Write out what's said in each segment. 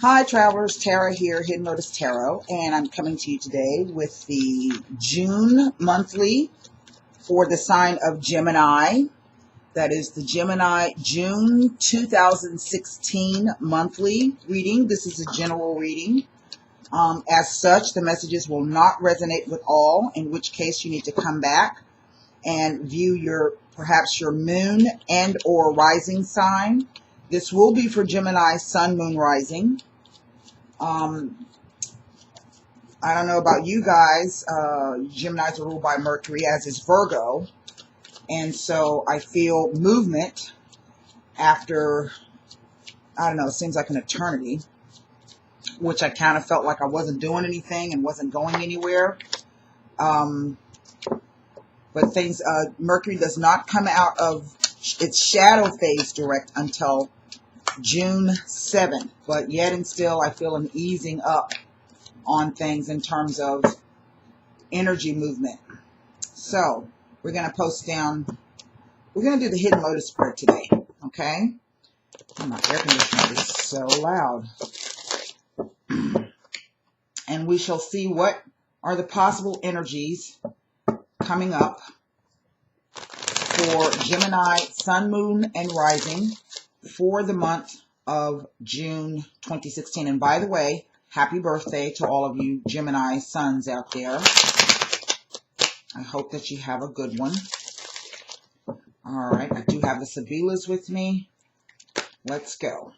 Hi travelers, Tara here, Hidden Lotus Tarot, and I'm coming to you today with the June monthly for the sign of Gemini. That is the Gemini June 2016 monthly reading. This is a general reading. As such, the messages will not resonate with all, in which case you need to come back and view perhaps your moon and or rising sign. This will be for Gemini Sun, Moon, Rising. I don't know about you guys. Geminis are ruled by Mercury, as is Virgo. And so I feel movement after, I don't know, it seems like an eternity, which I kind of felt like I wasn't doing anything and wasn't going anywhere. But Mercury does not come out of its shadow phase direct until June 7th. But yet and still, I feel an easing up on things in terms of energy movement. So we're going to we're going to do the Hidden Lotus spread today, okay? Oh, my air conditioner is so loud. And we shall see what are the possible energies coming up for Gemini Sun, Moon, and Rising for the month of June 2016. And by the way, happy birthday to all of you Gemini suns out there. I hope that you have a good one. All right, I do have the Sabilas with me. Let's go.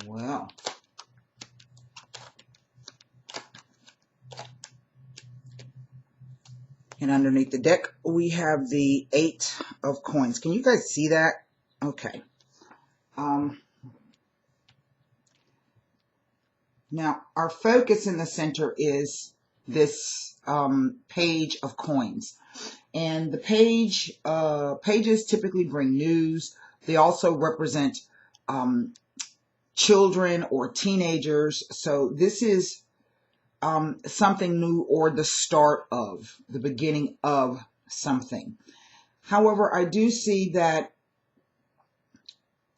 Well, and underneath the deck, we have the 8 of coins. Can you guys see that? Okay. Now, our focus in the center is this page of coins. And the pages typically bring news. They also represent children or teenagers. So this is something new or the start of, the beginning of something. However, I do see that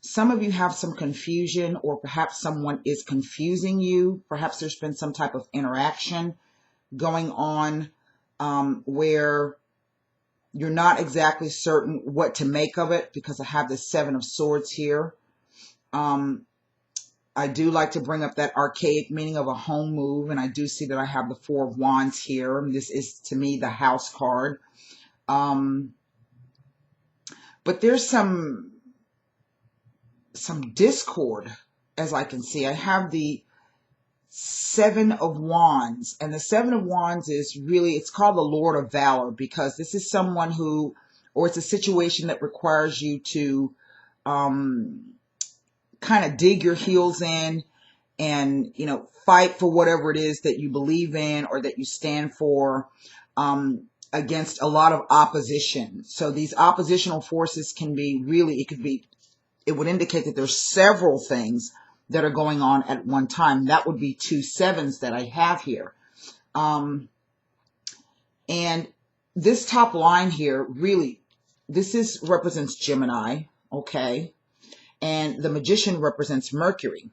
some of you have some confusion, or perhaps someone is confusing you. Perhaps there's been some type of interaction going on where you're not exactly certain what to make of it, because I have the 7 of Swords here. I do like to bring up that archaic meaning of a home move, and I do see that I have the 4 of Wands here. This is, to me, the House card. But there's some discord, as I can see. I have the 7 of Wands, and the 7 of Wands is really, it's called the Lord of Valor, because this is someone who, or it's a situation that requires you to kind of dig your heels in and, you know, fight for whatever it is that you believe in or that you stand for, against a lot of opposition. So these oppositional forces can be really, it would indicate that there's several things that are going on at one time. That would be 2 sevens that I have here. And this top line here, really, this represents Gemini, okay? And the Magician represents Mercury.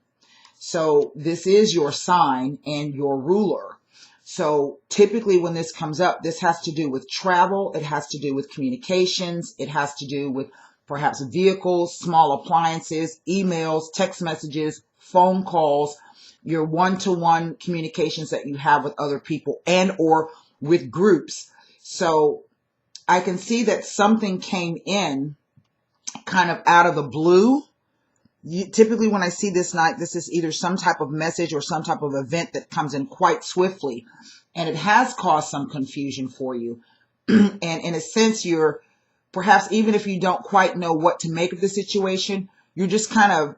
So this is your sign and your ruler. So typically when this comes up, this has to do with travel. It has to do with communications. It has to do with perhaps vehicles, small appliances, emails, text messages, phone calls, your one-to-one communications that you have with other people and or with groups. So I can see that something came in kind of out of the blue. Typically when I see this night, this is either some type of message or some type of event that comes in quite swiftly. And it has caused some confusion for you. And in a sense, you're perhaps, even if you don't quite know what to make of the situation, you're just kind of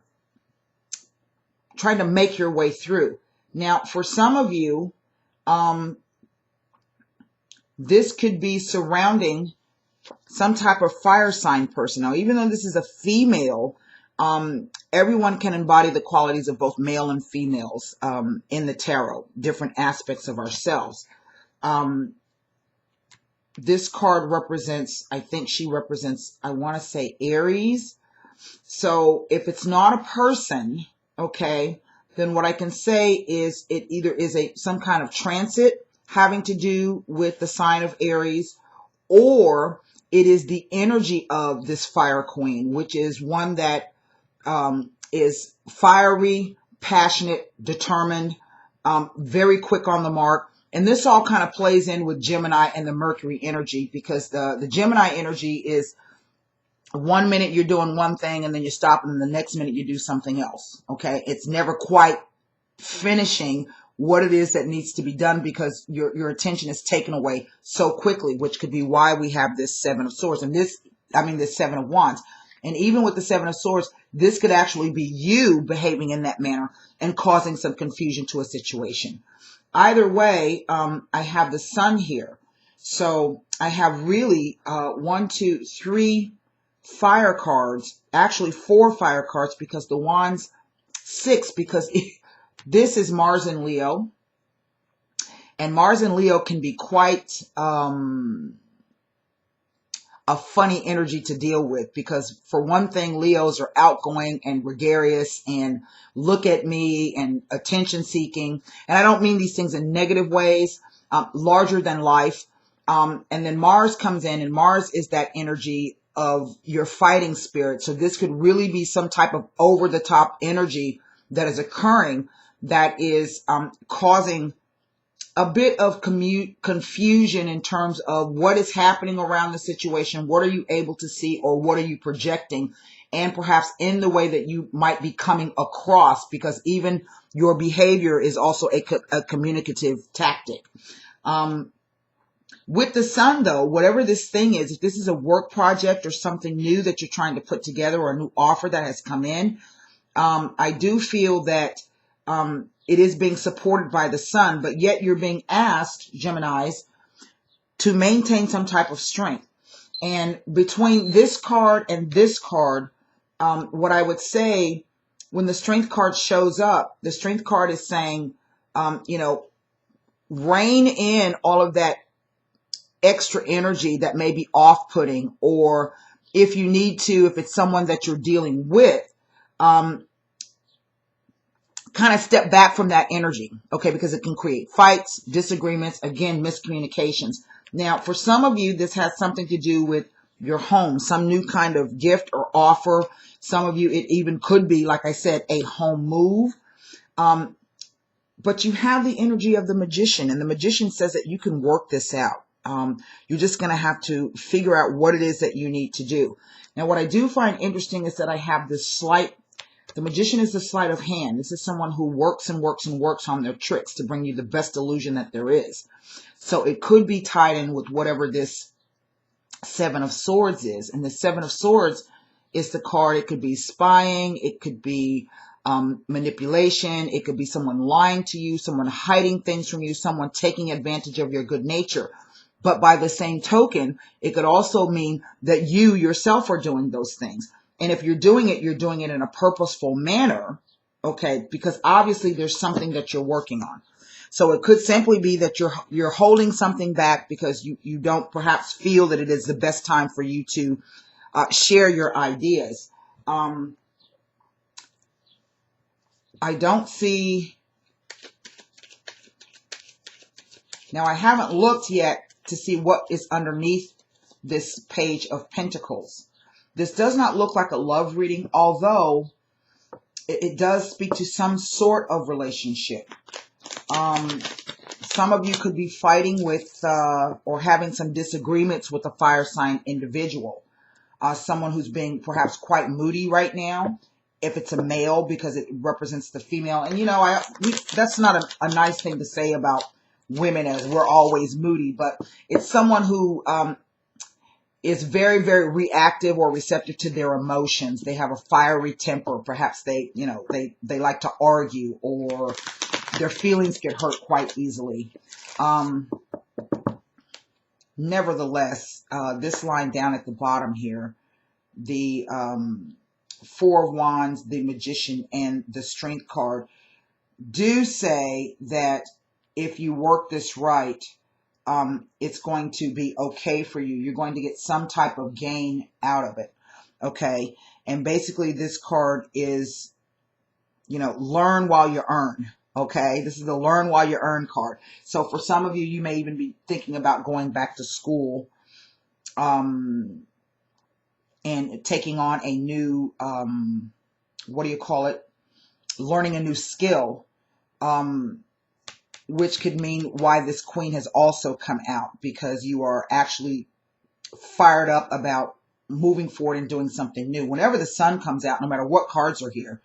trying to make your way through. Now, for some of you, this could be surrounding some type of fire sign person. Now, even though this is a female, everyone can embody the qualities of both male and females in the tarot, different aspects of ourselves. this card represents, I think she represents, I want to say Aries. So if it's not a person, okay, then what I can say is it either is some kind of transit having to do with the sign of Aries, or it is the energy of this fire queen, which is one that is fiery, passionate, determined, very quick on the mark. And this all kind of plays in with Gemini and the Mercury energy, because the Gemini energy is 1 minute you're doing one thing and then you stop, and then the next minute you do something else. Okay. It's never quite finishing what it is that needs to be done, because your attention is taken away so quickly, which could be why we have this Seven of Swords and this Seven of Wands. And even with the Seven of Swords, this could actually be you behaving in that manner and causing some confusion to a situation. Either way, I have the Sun here. So I have really 1, 2, 3 fire cards, actually 4 fire cards, because the Wands 6, because this is Mars and Leo. And Mars and Leo can be quite a funny energy to deal with, because for one thing, Leos are outgoing and gregarious and look at me and attention seeking. And I don't mean these things in negative ways, larger than life. And then Mars comes in, and Mars is that energy of your fighting spirit. So this could really be some type of over the top energy that is occurring that is causing a bit of confusion in terms of what is happening around the situation. What are you able to see, or what are you projecting? And perhaps in the way that you might be coming across, because even your behavior is also a communicative tactic. With the Sun, though, whatever this thing is, if this is a work project or something new that you're trying to put together, or a new offer that has come in, I do feel that it is being supported by the Sun, but yet you're being asked, Geminis, to maintain some type of strength. And between this card and this card, what I would say, when the Strength card shows up, the Strength card is saying, rein in all of that extra energy that may be off-putting, or if you need to, if it's someone that you're dealing with, kind of step back from that energy, okay, because it can create fights, disagreements, again, miscommunications. Now, for some of you, this has something to do with your home, some new kind of gift or offer. Some of you, it even could be, like I said, a home move. But you have the energy of the Magician, and the Magician says that you can work this out. You're just going to have to figure out what it is that you need to do. Now, what I do find interesting is that I have this the Magician is the sleight of hand. This is someone who works and works and works on their tricks to bring you the best illusion that there is. So it could be tied in with whatever this Seven of Swords is. And the Seven of Swords is the card. It could be spying. It could be manipulation. It could be someone lying to you, someone hiding things from you, someone taking advantage of your good nature. But by the same token, it could also mean that you yourself are doing those things. And if you're doing it in a purposeful manner, okay, because obviously there's something that you're working on. So it could simply be that you're holding something back because you don't perhaps feel that it is the best time for you to share your ideas. I don't see, now I haven't looked yet to see what is underneath this Page of Pentacles. This does not look like a love reading, although it does speak to some sort of relationship. Some of you could be fighting with or having some disagreements with a fire sign individual. Someone who's being perhaps quite moody right now, if it's a male, because it represents the female. And, that's not a nice thing to say about women, as we're always moody, but it's someone who is very, very reactive or receptive to their emotions. They have a fiery temper. Perhaps they like to argue, or their feelings get hurt quite easily. Nevertheless, this line down at the bottom here, the Four of Wands, the Magician, and the Strength card do say that if you work this right, it's going to be okay for you. You're going to get some type of gain out of it. Okay. And basically this card is, learn while you earn. Okay. This is the learn while you earn card. So for some of you, you may even be thinking about going back to school, and taking on a new, learning a new skill, which could mean why this queen has also come out, because you are actually fired up about moving forward and doing something new. Whenever the sun comes out, no matter what cards are here,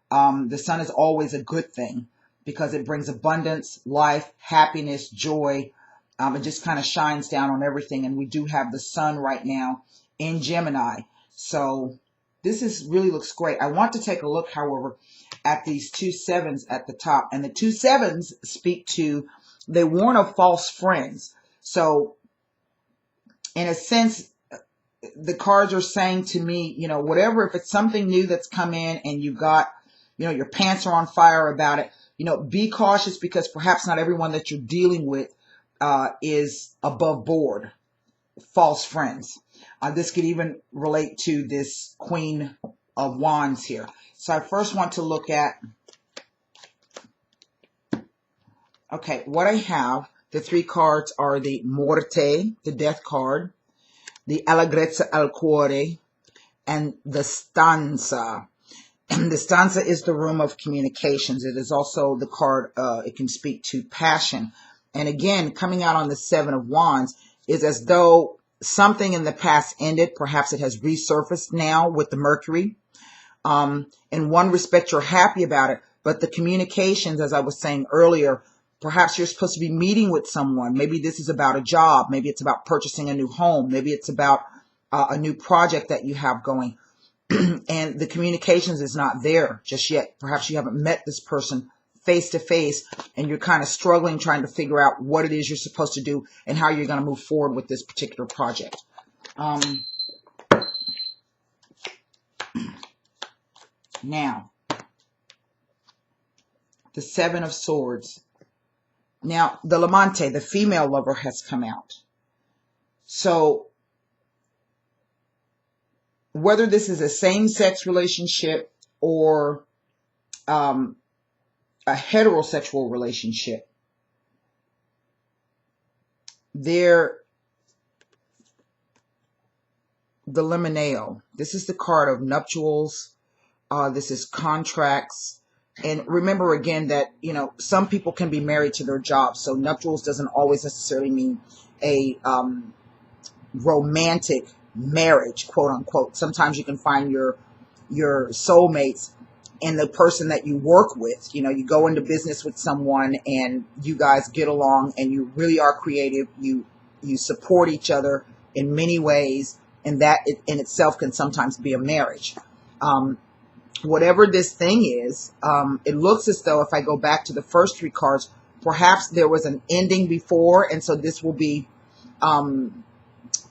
the sun is always a good thing because it brings abundance, life, happiness, joy. It just kind of shines down on everything. And we do have the sun right now in Gemini. So this really looks great. I want to take a look, however, at these 2 sevens at the top. And the 2 sevens speak to, they warn of false friends. So in a sense, the cards are saying to me, whatever, if it's something new that's come in and you got, your pants are on fire about it, be cautious, because perhaps not everyone that you're dealing with is above board. False friends. This could even relate to this Queen of Wands here. So I first want to look at, okay, what I have, the 3 cards are the Morte, the death card, the Allegrezza al Cuore, and the Stanza. And the Stanza is the room of communications. It is also the card, it can speak to passion. And again, coming out on the 7 of Wands is as though something in the past ended. Perhaps it has resurfaced now with the Mercury. In one respect, you're happy about it, but the communications, as I was saying earlier, perhaps you're supposed to be meeting with someone. Maybe this is about a job. Maybe it's about purchasing a new home. Maybe it's about a new project that you have going. And the communications is not there just yet. Perhaps you haven't met this person face to face, and you're kind of struggling trying to figure out what it is you're supposed to do and how you're going to move forward with this particular project. Now, the 7 of Swords. Now, the L'amante, the female lover, has come out. So, whether this is a same-sex relationship or a heterosexual relationship, the Limoneo. This is the card of nuptials. This is contracts. And remember again that, some people can be married to their jobs. So nuptials doesn't always necessarily mean a romantic marriage, quote unquote. Sometimes you can find your soulmates in the person that you work with. You go into business with someone and you guys get along and you really are creative. You support each other in many ways, and that in itself can sometimes be a marriage. Whatever this thing is, it looks as though, if I go back to the first 3 cards, perhaps there was an ending before, and so this will be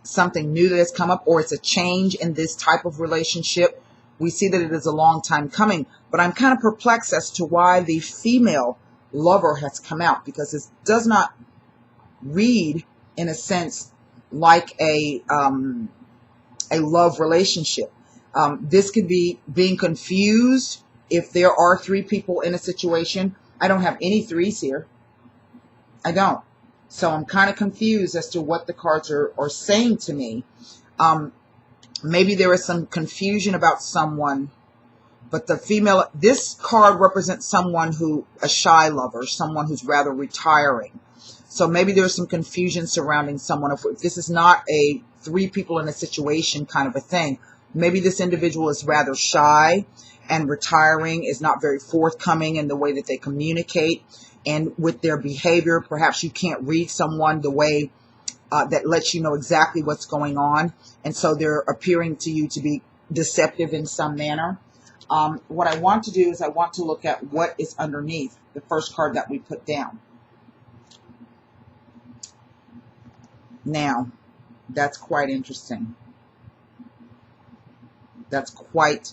something new that has come up, or it's a change in this type of relationship. We see that it is a long time coming, but I'm kind of perplexed as to why the female lover has come out, because it does not read, in a sense, like a love relationship. This could be being confused if there are 3 people in a situation. I don't have any 3s here. I don't. So I'm kind of confused as to what the cards are saying to me. Maybe there is some confusion about someone, but the female, this card represents someone a shy lover, someone who's rather retiring. So maybe there's some confusion surrounding someone. If this is not a 3 people in a situation kind of a thing, maybe this individual is rather shy and retiring, is not very forthcoming in the way that they communicate and with their behavior. Perhaps you can't read someone the way that lets you know exactly what's going on. And so they're appearing to you to be deceptive in some manner. What I want to do is I want to look at what is underneath the first card that we put down. Now, that's quite interesting. That's quite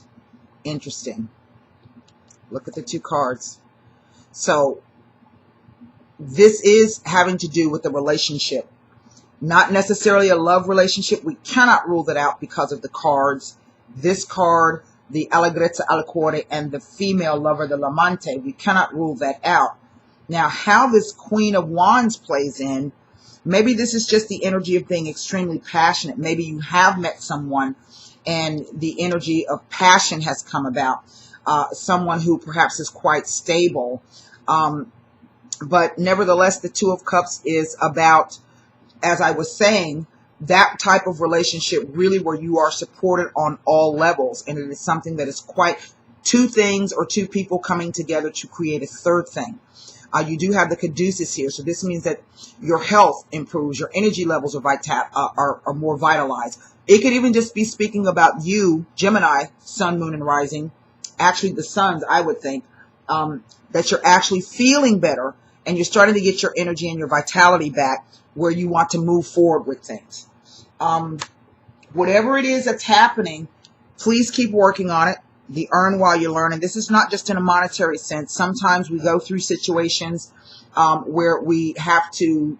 interesting. Look at the 2 cards. So, this is having to do with the relationship. Not necessarily a love relationship. We cannot rule that out because of the cards. This card, the Allegrezza al Cuore, and the female lover, the L'amante. We cannot rule that out. Now, how this Queen of Wands plays in, maybe this is just the energy of being extremely passionate. Maybe you have met someone and the energy of passion has come about. Someone who perhaps is quite stable. But nevertheless, the Two of Cups is about, as I was saying, that type of relationship really where you are supported on all levels. And it is something that is quite two things or two people coming together to create a third thing. You do have the caduceus here. So this means that your health improves, your energy levels are more vitalized. It could even just be speaking about you, Gemini, sun, moon, and rising. Actually, the suns, I would think, that you're actually feeling better and you're starting to get your energy and your vitality back where you want to move forward with things. Whatever it is that's happening, please keep working on it. The earn while you learn. And this is not just in a monetary sense. Sometimes we go through situations where we have to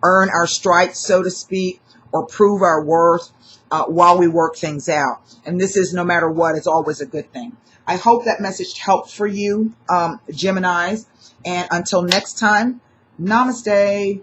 earn our stripes, so to speak, or prove our worth while we work things out. And this is, no matter what, it's always a good thing. I hope that message helped for you, Geminis. And until next time, namaste.